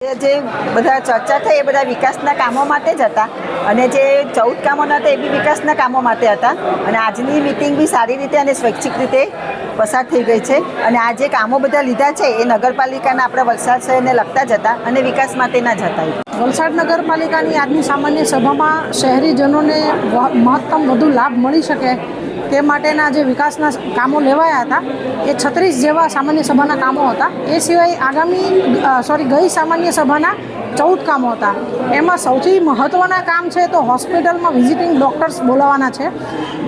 જે બધા ચર્ચા થઈ એ બધા વિકાસના કામો માટે જ હતા અને જે 14 કામો હતા એ બી વિકાસના કામો માટે હતા અને આજની મિટિંગ બી સારી રીતે અને સ્વૈચ્છિક રીતે પસાર થઈ ગઈ છે અને આ જે કામો બધા લીધા છે એ નગરપાલિકાના આપણા વલસાડ શહેરને લગતા જ હતા અને વિકાસ માટેના જ હતા। વલસાડ નગરપાલિકાની આજની સામાન્ય સભામાં શહેરીજનોને મહત્તમ વધુ લાભ મળી શકે તે માટેના જે વિકાસના કામો લેવાયા હતા એ 36 જેવા સામાન્ય સભાના કામો હતા। એ સિવાય ગઈ સામાન્ય સભાના 14 કામો હતા। એમાં સૌથી મહત્ત્વના કામ છે તો હોસ્પિટલમાં વિઝિટિંગ ડૉક્ટર્સ બોલાવવાના છે।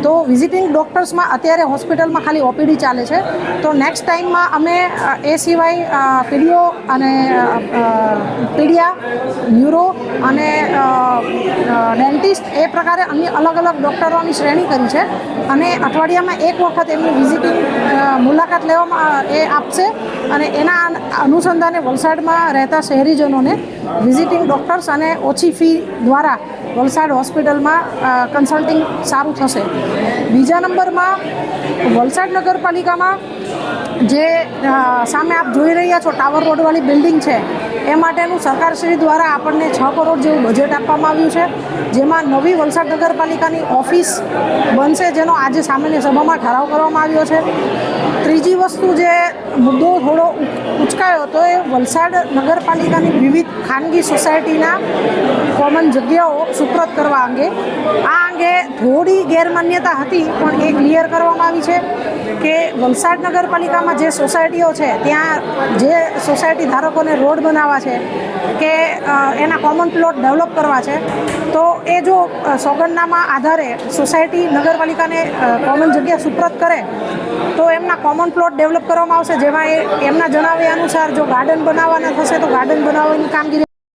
તો વિઝિટિંગ ડૉક્ટર્સમાં અત્યારે હોસ્પિટલમાં ખાલી ઓપીડી ચાલે છે, તો નેક્સ્ટ ટાઈમમાં અમે એ સિવાય પીડીઓ અને પીડિયા, ન્યુરો અને ડેન્ટિસ્ટ એ પ્રકારે અન્ય અલગ અલગ ડૉક્ટરોની શ્રેણી કરી છે અને અઠવાડિયામાં એક વખત એમની વિઝિટિંગ મુલાકાત લેવામાં એ આપશે અને એના અનુસંધાને વલસાડમાં રહેતા શહેરીજનોને વિઝિટિંગ ડૉક્ટર્સ અને ઓછી ફી દ્વારા વલસાડ હોસ્પિટલમાં કન્સલ્ટિંગ સારું થશે। બીજા નંબરમાં વલસાડ નગરપાલિકામાં જે સામે આપ જોઈ રહ્યા છો ટાવર રોડવાળી બિલ્ડિંગ છે એ માટેનું સરકારશ્રી દ્વારા આપણને 6 કરોડ જેવું બજેટ આપવામાં આવ્યું છે, જેમાં નવી વલસાડ નગરપાલિકાની ઓફિસ બનશે જેનો આજે સામાન્ય સભામાં ઠરાવ કરવામાં આવ્યો છે। ત્રીજી વસ્તુ જે મુદ્દો થોડો ઉચકાયો તો એ વલસાડ નગરપાલિકાની વિવિધ ખાનગી સોસાયટીના કોમન જગ્યાઓ સુપ્રત કરવા અંગે થોડી ગેરમાન્યતા હતી પણ એ ક્લિયર કરવામાં આવી છે કે વલસાડ નગરપાલિકામાં જે સોસાયટીઓ છે ત્યાં જે સોસાયટી ધારકોને રોડ બનાવવા છે કે એના કોમન પ્લોટ ડેવલપ કરવા છે તો એ જો સોગંદનામા આધારે સોસાયટી નગરપાલિકાને કોમન જગ્યા સુપ્રત કરે તો એમના કોમન પ્લોટ ડેવલપ કરવામાં આવશે, જેમાં એમના જણાવ્યા અનુસાર જો ગાર્ડન બનાવવાના થશે તો ગાર્ડન બનાવવાની કામગીરી